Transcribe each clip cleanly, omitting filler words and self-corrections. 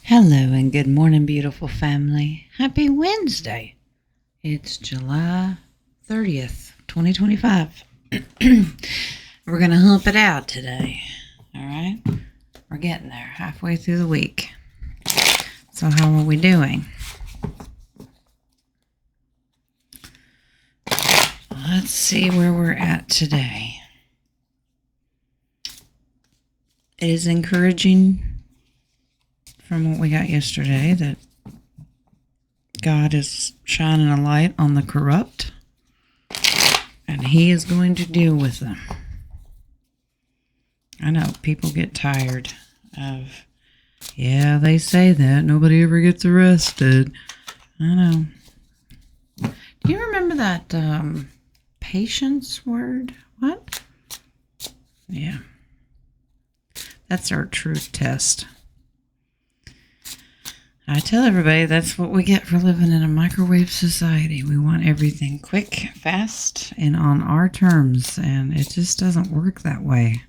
Hello and good morning, beautiful family. Happy Wednesday. It's July 30th, 2025. We're going to hump it out today. All right? We're getting there, halfway through the week. So how are we doing? Let's see where we're at today. It is encouraging from what we got yesterday that God is shining a light on the corrupt and He is going to deal with them. I know people get tired of, yeah, they say that. Nobody ever gets arrested. I know. Do you remember that patience word? What? Yeah. That's our truth test. I tell everybody that's what we get for living in a microwave society. We want everything quick, fast, and on our terms, and it just doesn't work that way.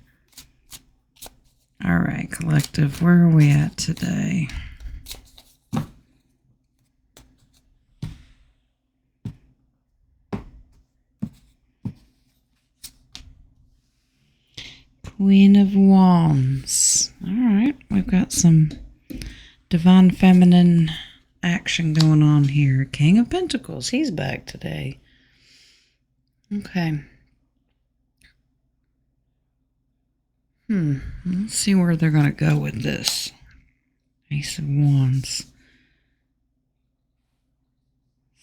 All right, collective, where are we at today? Queen of Wands. All right, we've got some divine feminine action going on here. King of Pentacles, he's back today. Okay. Let's see where they're going to go with this. Ace of Wands.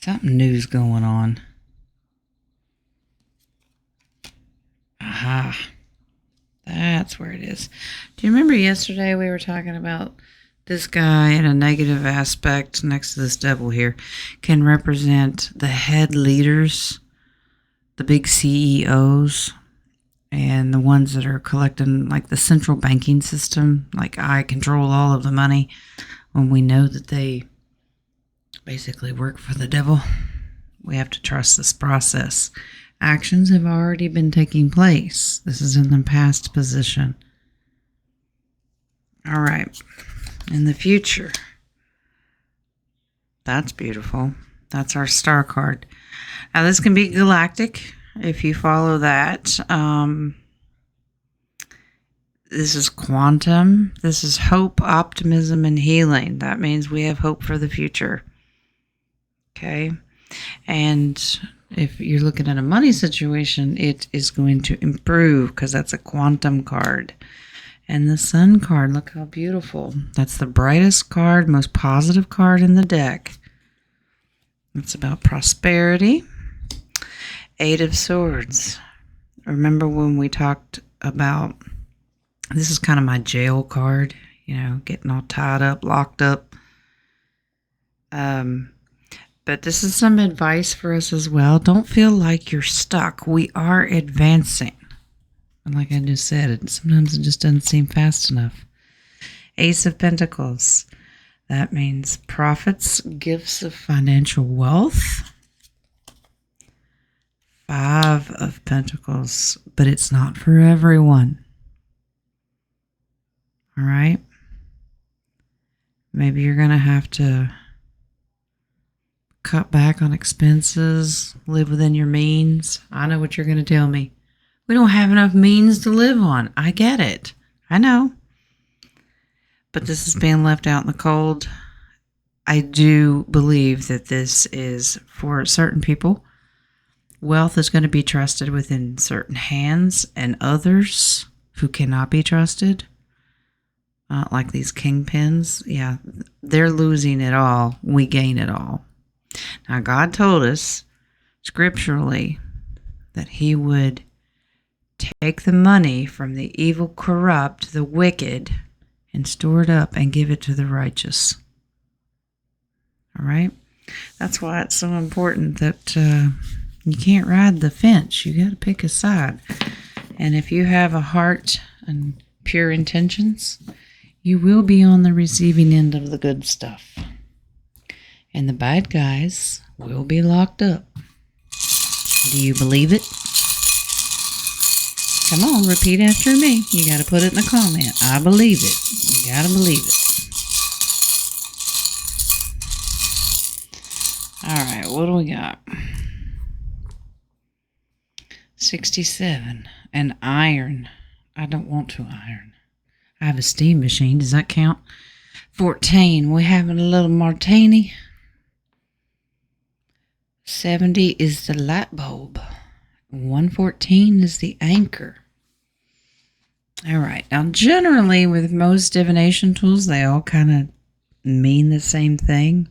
Something new's going on. Aha. That's where it is. Do you remember yesterday we were talking about this guy in a negative aspect next to this devil here can represent the head leaders, the big CEOs, and the ones that are collecting like the central banking system. Like, I control all of the money, when we know that they basically work for the devil. We have to trust this process. Actions have already been taking place. This is in the past position. All right. In the future. That's beautiful. That's our star card. Now, this can be galactic if you follow that. This is quantum. This is hope, optimism, and healing. That means we have hope for the future. Okay? And if you're looking at a money situation, it is going to improve because that's a quantum card. And the Sun card, look how beautiful. That's the brightest card, most positive card in the deck. It's about prosperity. Eight of Swords. Remember when we talked about, this is kind of my jail card, you know, getting all tied up, locked up. But this is some advice for us as well. Don't feel like you're stuck. We are advancing. And like I just said, sometimes it just doesn't seem fast enough. Ace of Pentacles. That means profits, gifts of financial wealth. Five of Pentacles. But it's not for everyone. All right? Maybe you're going to have to cut back on expenses, live within your means. I know what you're going to tell me. We don't have enough means to live on. I get it. I know. But this is being left out in the cold. I do believe that this is for certain people. Wealth is going to be trusted within certain hands, and others who cannot be trusted, like these kingpins, yeah, they're losing it all. We gain it all. Now, God told us scripturally that He would take the money from the evil, corrupt, the wicked, and store it up and give it to the righteous. All right? That's why it's so important that you can't ride the fence. You got to pick a side. And if you have a heart and pure intentions, you will be on the receiving end of the good stuff. And the bad guys will be locked up. Do you believe it? Come on, repeat after me. You got to put it in a comment. I believe it. You got to believe it. right, what do we got? 67. And iron. I don't want to iron. I have a steam machine. Does that count? 14. We're having a little martini. 70 is the light bulb. 114 is the anchor. All right. Now, generally, with most divination tools, they all kind of mean the same thing.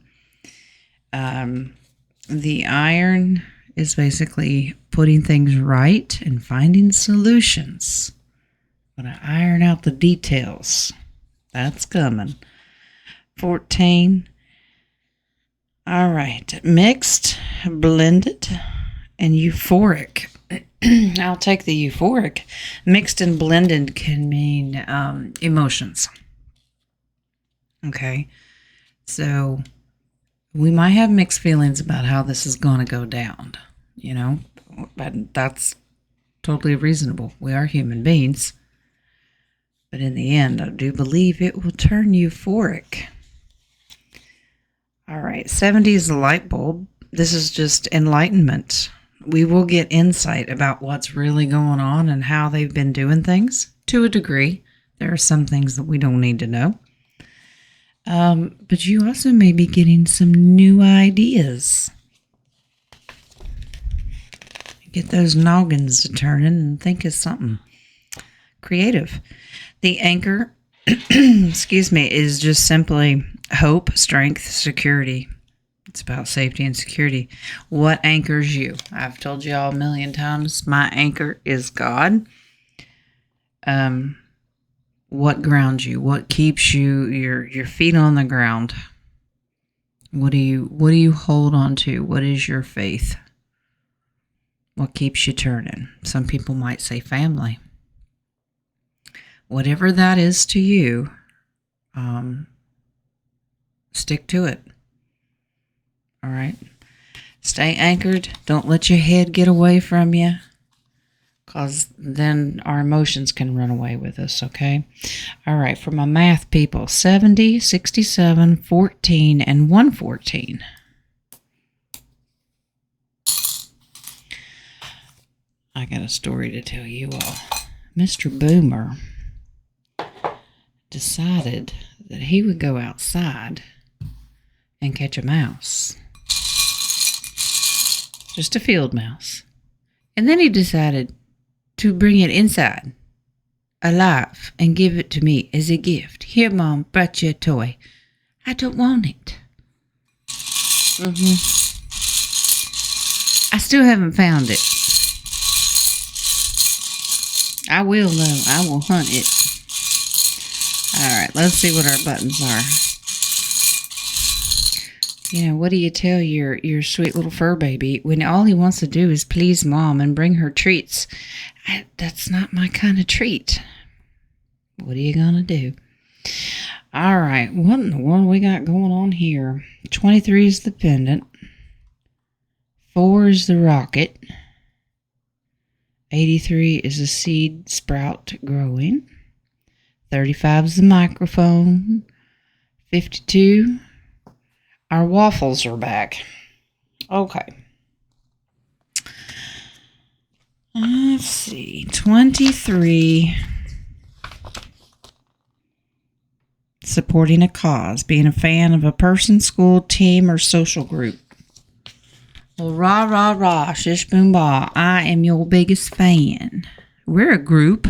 The iron is basically putting things right and finding solutions. I'm going to iron out the details. That's coming. 14. All right. Mixed, blended, and euphoric. I'll take the euphoric. Mixed and blended can mean emotions. Okay. So we might have mixed feelings about how this is going to go down, but that's totally reasonable. We are human beings. But in the end, I do believe it will turn euphoric. All right, 70 is the light bulb. This is just enlightenment. We will get insight about what's really going on and how they've been doing things to a degree. There are some things that we don't need to know. But you also may be getting some new ideas. Get those noggins to turning and think of something creative. The anchor, is just simply hope, strength, security. It's about safety and security. What anchors you? I've told you all a million times, my anchor is God. What grounds you? What keeps your feet on the ground? What do you hold on to? What is your faith? What keeps you turning? Some people might say family. Whatever that is to you, stick to it. All right? Stay anchored. Don't let your head get away from you, because then our emotions can run away with us, okay? All right, for my math people, 70, 67, 14, and 114. I got a story to tell you all. Mr. Boomer decided that he would go outside and catch a mouse. Just a field mouse. And then he decided to bring it inside, alive, and give it to me as a gift. Here, Mom, brought you a toy. I don't want it. I still haven't found it. I will, though. I will hunt it. All right, let's see what our buttons are. What do you tell your sweet little fur baby when all he wants to do is please Mom and bring her treats? That's not my kind of treat. What are you going to do? All right, what in the world we got going on here? 23 is the pendant. 4 is the rocket. 83 is a seed sprout growing. 35 is the microphone. 52, our waffles are back. Okay. Let's see. 23, supporting a cause, being a fan of a person, school, team, or social group. Well, rah, rah, rah, shish, boom, bah. I am your biggest fan. We're a group.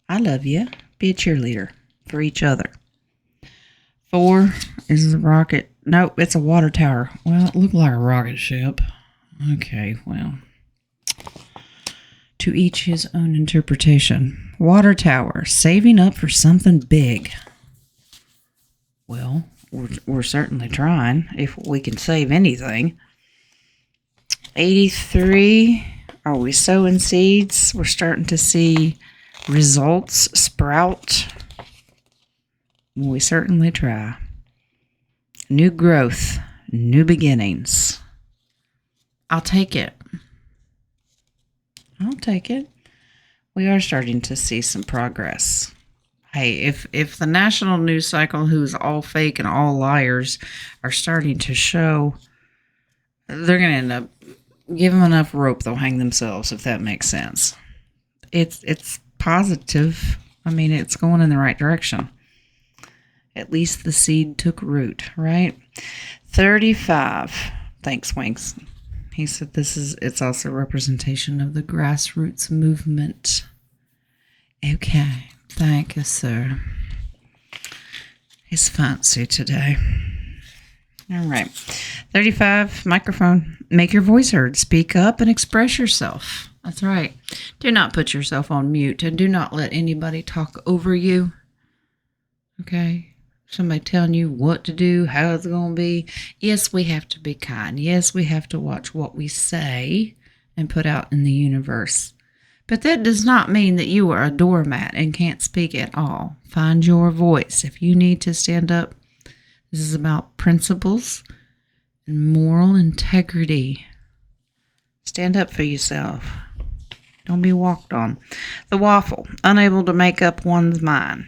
I love you. Be a cheerleader for each other. 4 is the rocket. Nope, it's a water tower. Well, it looked like a rocket ship. Okay, well. To each his own interpretation. Water tower, saving up for something big. Well, we're certainly trying, if we can save anything. 83, are we sowing seeds? We're starting to see results sprout. We certainly try. New growth, new beginnings. I'll take it. I'll take it. We are starting to see some progress. Hey, if the national news cycle, who's all fake and all liars, are starting to show they're going to end up, give them enough rope, they'll hang themselves, if that makes sense. It's positive. I mean, it's going in the right direction. At least the seed took root, right? 35. Thanks, Winks. He said it's also a representation of the grassroots movement. Okay. Thank you, sir. He's fancy today. All right. 35, microphone. Make your voice heard. Speak up and express yourself. That's right. Do not put yourself on mute, and do not let anybody talk over you. Okay? Somebody telling you what to do, how it's going to be. Yes, we have to be kind. Yes, we have to watch what we say and put out in the universe. But that does not mean that you are a doormat and can't speak at all. Find your voice. If you need to stand up, this is about principles and moral integrity. Stand up for yourself. Don't be walked on. The waffle, unable to make up one's mind.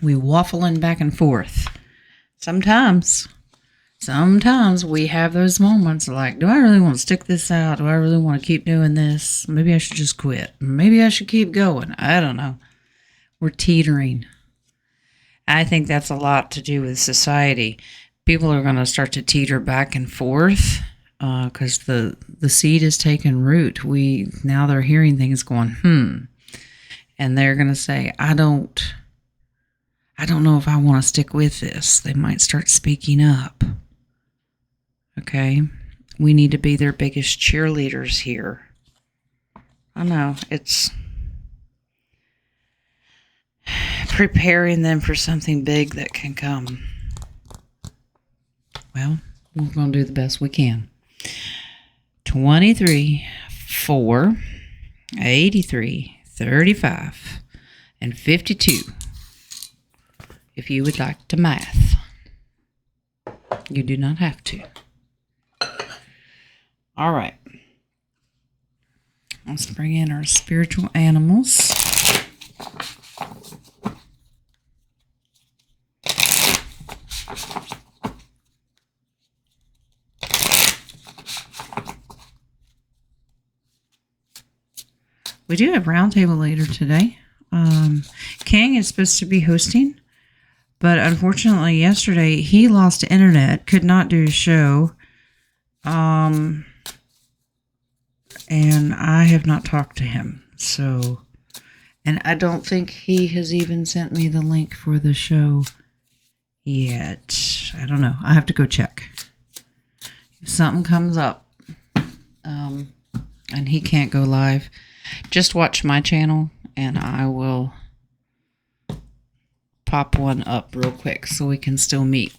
We waffling back and forth. Sometimes we have those moments like, do I really want to stick this out? Do I really want to keep doing this? Maybe I should just quit. Maybe I should keep going. I don't know. We're teetering. I think that's a lot to do with society. People are going to start to teeter back and forth because the seed is taking root. Now they're hearing things going, and they're going to say, I don't know if I want to stick with this. They might start speaking up. Okay? We need to be their biggest cheerleaders here. I know, it's preparing them for something big that can come. Well, we're going to do the best we can. 23, 4, 83, 35, and 52. If you would like to math, you do not have to. All right. Let's bring in our spiritual animals. We do have roundtable later today. King is supposed to be hosting. But unfortunately, yesterday, he lost internet, could not do a show. And I have not talked to him. So, and I don't think he has even sent me the link for the show yet. I don't know. I have to go check. If something comes up, and he can't go live, just watch my channel, and I will pop one up real quick so we can still meet.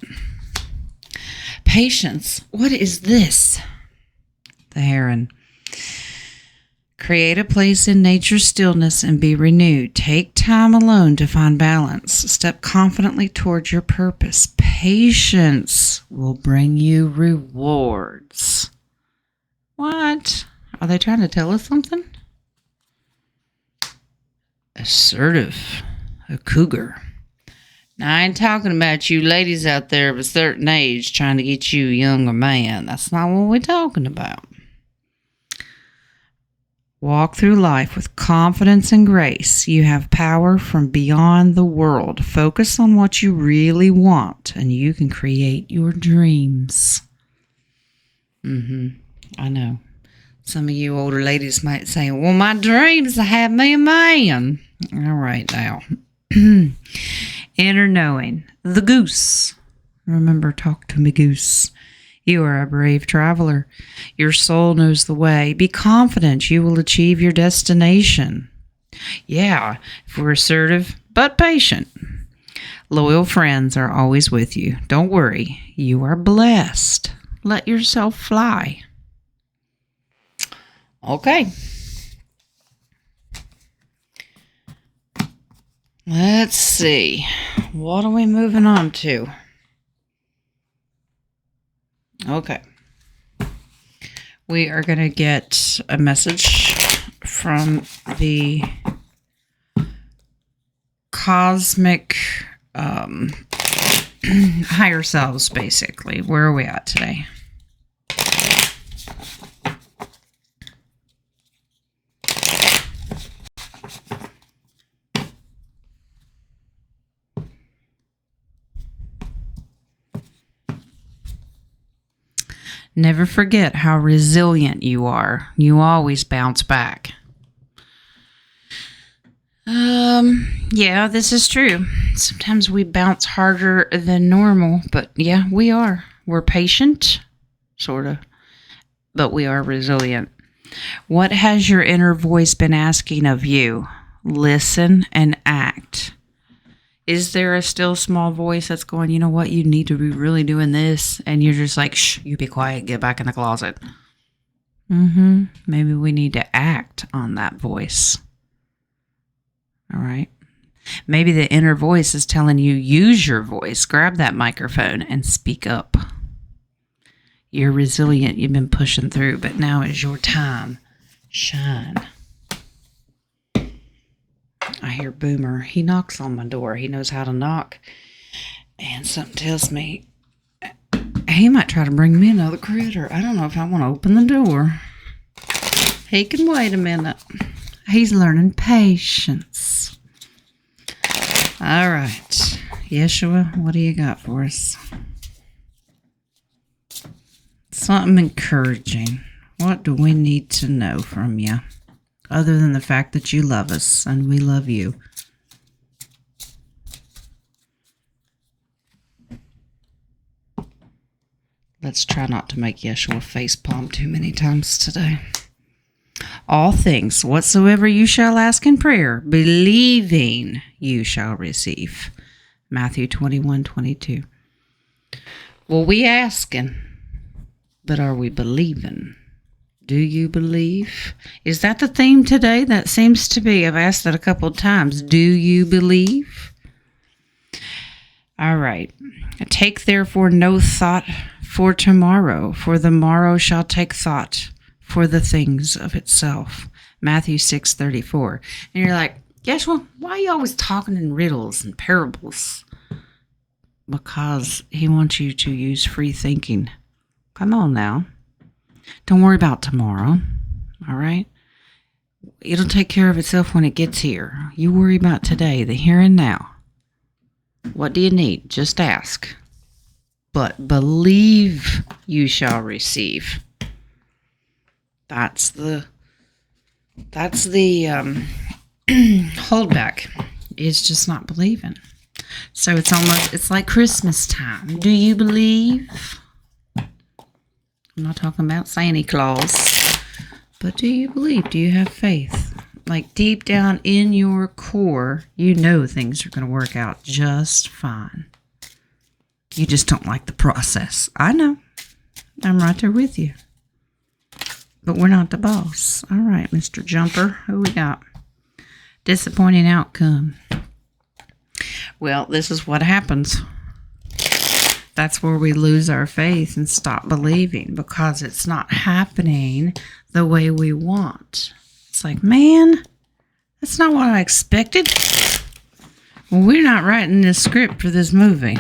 Patience. What is this? The heron. Create a place in nature's stillness and be renewed. Take time alone to find balance. Step confidently towards your purpose. Patience will bring you rewards. What? Are they trying to tell us something? Assertive. A cougar. Now, I ain't talking about you ladies out there of a certain age trying to get you a younger man. That's not what we're talking about. Walk through life with confidence and grace. You have power from beyond the world. Focus on what you really want, and you can create your dreams. I know. Some of you older ladies might say, well, my dream is to have me a man. All right, now. Inner knowing. The goose. Remember, talk to me, goose. You are a brave traveler. Your soul knows the way. Be confident you will achieve your destination. Yeah, if we're assertive, but patient. Loyal friends are always with you. Don't worry. You are blessed. Let yourself fly. Okay. Let's see. What are we moving on to? Okay. We are going to get a message from the cosmic higher selves, basically. Where are we at today? Never forget how resilient you are. You always bounce back. Yeah, this is true. Sometimes we bounce harder than normal, but yeah, we are. We're patient, sort of, but we are resilient. What has your inner voice been asking of you? Listen and act. Is there a still small voice that's going, you know what, you need to be really doing this? And you're just like, shh, you be quiet, get back in the closet. Maybe we need to act on that voice. All right. Maybe the inner voice is telling you, use your voice, grab that microphone and speak up. You're resilient. You've been pushing through, but now is your time. Shine. I hear Boomer. He knocks on my door. He knows how to knock. And something tells me he might try to bring me another critter. I don't know if I want to open the door. He can wait a minute. He's learning patience. All right. Yeshua, what do you got for us? Something encouraging. What do we need to know from you? Other than the fact that you love us and we love you. Let's try not to make Yeshua facepalm too many times today. All things whatsoever you shall ask in prayer, believing you shall receive. Matthew 21:22. Well, we asking, but are we believing? Do you believe? Is that the theme today? That seems to be. I've asked that a couple of times. Do you believe? All right. Take therefore no thought for tomorrow, for the morrow shall take thought for the things of itself. Matthew 6:34. And you're like, Yeshua, why are you always talking in riddles and parables? Because he wants you to use free thinking. Come on now. Don't worry about tomorrow, all right? It'll take care of itself when it gets here. You worry about today, the here and now. What do you need? Just ask. But believe you shall receive. That's the holdback. It's just not believing. So it's like Christmas time. Do you believe? I'm not talking about Santa Claus, but do you believe? Do you have faith? Like deep down in your core, you know things are going to work out just fine. You just don't like the process. I know. I'm right there with you. But we're not the boss. All right, Mr. Jumper, who we got? Disappointing outcome. Well, this is what happens. That's where we lose our faith and stop believing because it's not happening the way we want. It's like, man, that's not what I expected. Well, we're not writing this script for this movie.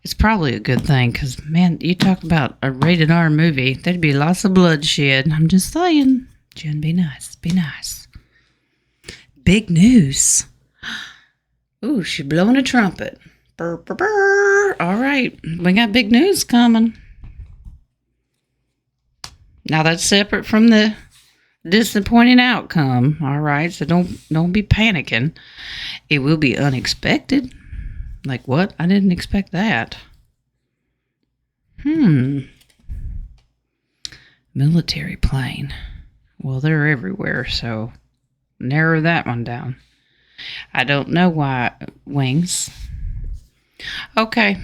It's probably a good thing because, man, you talk about a rated R movie, there'd be lots of bloodshed. I'm just saying. Jen, be nice. Be nice. Big news. Ooh, she's blowing a trumpet. Burr, burr, burr. All right, we got big news coming. Now that's separate from the disappointing outcome. All right, so don't be panicking. It will be unexpected. Like what? I didn't expect that. Military plane. Well, they're everywhere, so narrow that one down. I don't know why. Wings. Okay.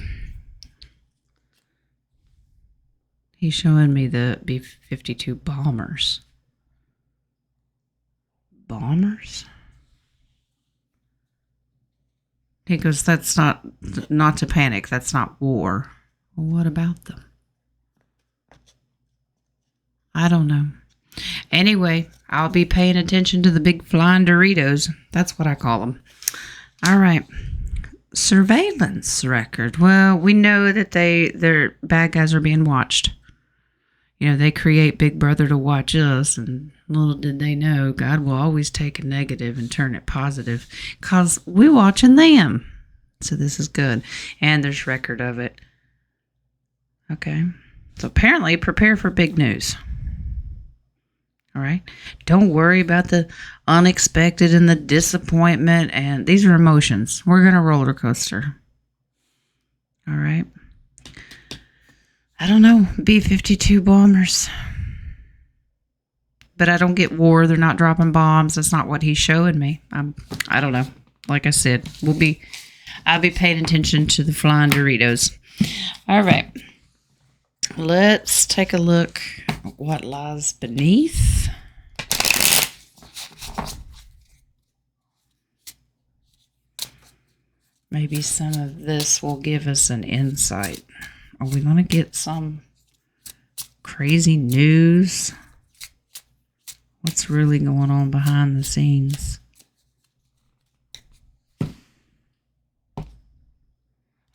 He's showing me the B-52 bombers. Bombers? He goes, that's not to panic. That's not war. Well, what about them? I don't know. Anyway, I'll be paying attention to the big flying Doritos. That's what I call them. All right. Surveillance record. Well, we know that their bad guys are being watched. You know, they create Big Brother to watch us, and little did they know, God will always take a negative and turn it positive because we're watching them. So this is good. And there's record of it. Okay. So apparently, prepare for big news. All right. Don't worry about the unexpected and the disappointment. And these are emotions. We're going to roller coaster. All right. I don't know. B-52 bombers. But I don't get war. They're not dropping bombs. That's not what he's showing me. I don't know. Like I said, I'll be paying attention to the flying Doritos. All right. Let's take a look at what lies beneath. Maybe some of this will give us an insight. Are we going to get some crazy news? What's really going on behind the scenes?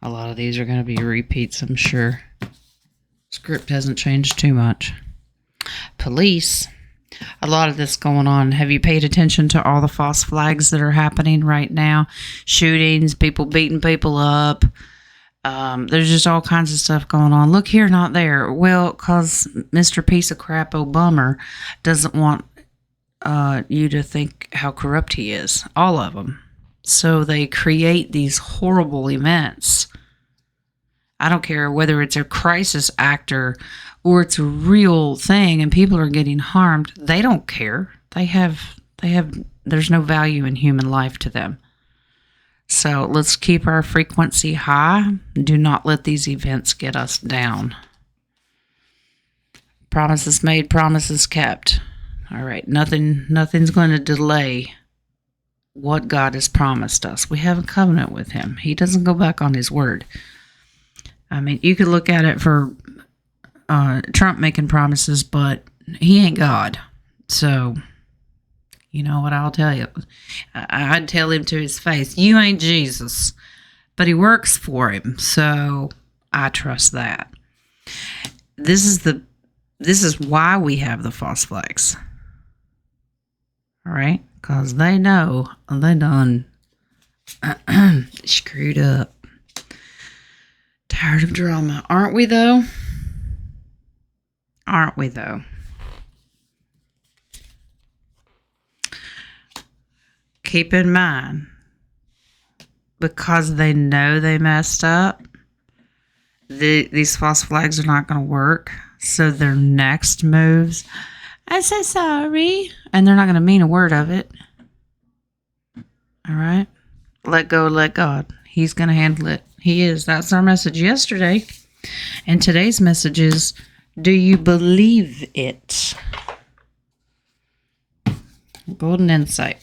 A lot of these are going to be repeats, I'm sure. Script hasn't changed too much. Police. A lot of this going on. Have you paid attention to all the false flags that are happening right now? Shootings, people beating people up. There's just all kinds of stuff going on. Look here, not there. Well, because Mr. Piece of Crap Obama doesn't want you to think how corrupt he is. All of them. So they create these horrible events. I don't care whether it's a crisis actor or it's a real thing and people are getting harmed. They don't care. There's no value in human life to them. So let's keep our frequency high. Do not let these events get us down. Promises made, promises kept. All right. Nothing's going to delay what God has promised us. We have a covenant with him. He doesn't go back on his word. I mean, you could look at it for Trump making promises, but he ain't God. So, you know what I'll tell you? I'd tell him to his face, you ain't Jesus. But he works for him, so I trust that. This is why we have the false flags. All right? Because they know they done screwed up. Tired of drama. Aren't we, though? Aren't we, though? Keep in mind, because they know they messed up, these false flags are not going to work. So their next moves, I'm so sorry. And they're not going to mean a word of it. All right? Let go, let God. He's going to handle it. He is. That's our message yesterday. And today's message is, do you believe it? Golden insight.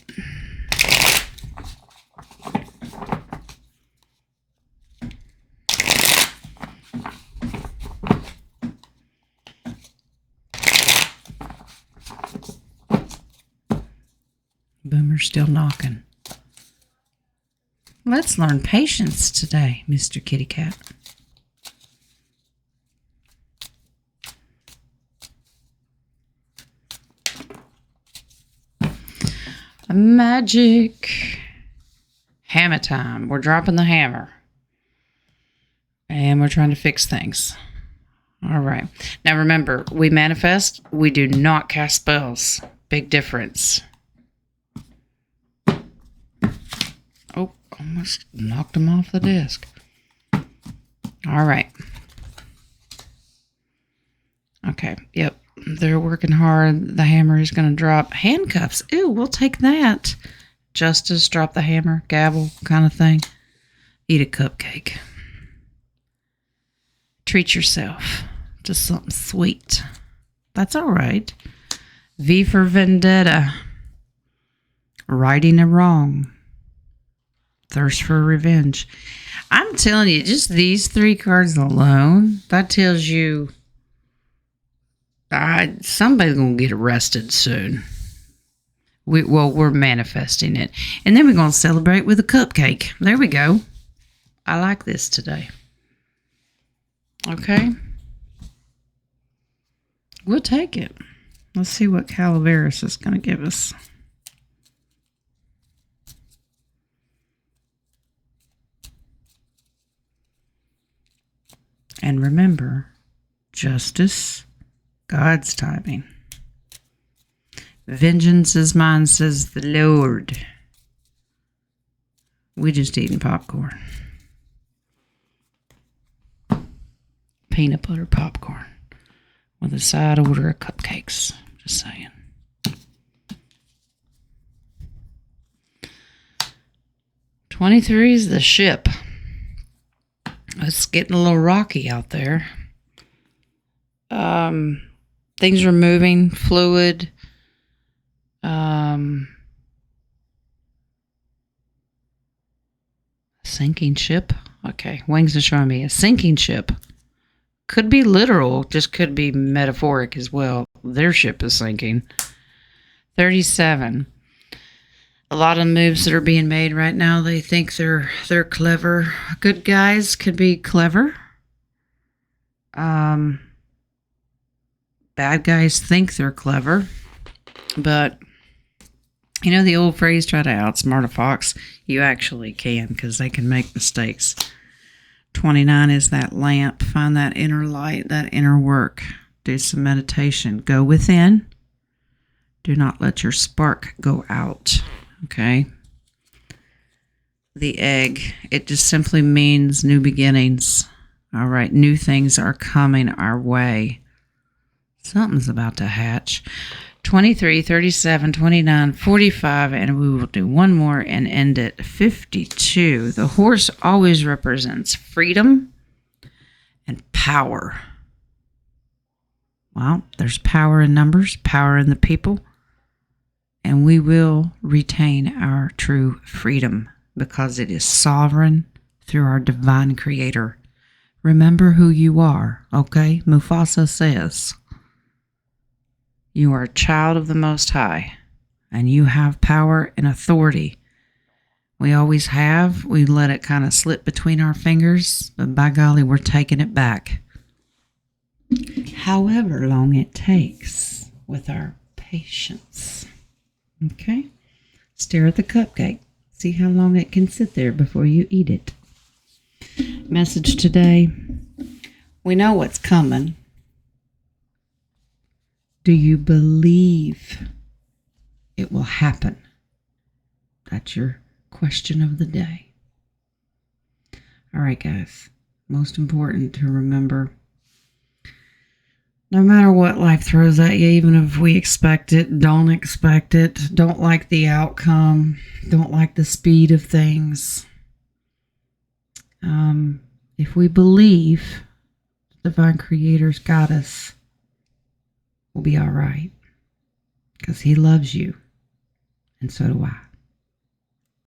Boomer's still knocking. Let's learn patience today, Mr. Kitty Cat. Magic. Hammer time. We're dropping the hammer. And we're trying to fix things. All right. Now remember, we manifest. We do not cast spells. Big difference. Oh, almost knocked him off the desk. All right. Okay. Yep. They're working hard. The hammer is going to drop. Handcuffs. Ooh, we'll take that. Justice, drop the hammer, gavel kind of thing. Eat a cupcake. Treat yourself to something sweet. That's all right. V for vendetta. Righting a wrong. Thirst for revenge. I'm telling you, just these 3 cards alone, that tells you somebody's going to get arrested soon. We're manifesting it. And then we're going to celebrate with a cupcake. There we go. I like this today. Okay. We'll take it. Let's see what Calaveras is going to give us. And remember, justice, God's timing. Vengeance is mine, says the Lord. We just eating popcorn. Peanut butter popcorn with a side order of cupcakes. Just saying. '23 is the ship. It's getting a little rocky out there. Things are moving, fluid. Sinking ship. Okay, Wings is showing me a sinking ship. Could be literal, just could be metaphoric as well. Their ship is sinking. 37. A lot of moves that are being made right now, they think they're clever. Good guys could be clever. Bad guys think they're clever. But, you know the old phrase, try to outsmart a fox? You actually can, because they can make mistakes. 29 is that lamp. Find that inner light, that inner work. Do some meditation. Go within. Do not let your spark go out. Okay? The egg. It just simply means new beginnings. All right. New things are coming our way. Something's about to hatch. 23, 37, 29, 45, and we will do one more and end at 52. The horse always represents freedom and power. Well, there's power in numbers, power in the people, and we will retain our true freedom because it is sovereign through our divine creator. Remember who you are, okay? Mufasa says, you are a child of the Most High, and you have power and authority. We always have. We let it kind of slip between our fingers, but by golly, we're taking it back. However long it takes with our patience. Okay? Stare at the cupcake. See how long it can sit there before you eat it. Message today. We know what's coming. Do you believe it will happen? That's your question of the day. All right, guys. Most important to remember, no matter what life throws at you, even if we expect it, don't expect it, don't like the outcome, don't like the speed of things. If we believe the divine creator's got us, we'll be all right, because he loves you, and so do I.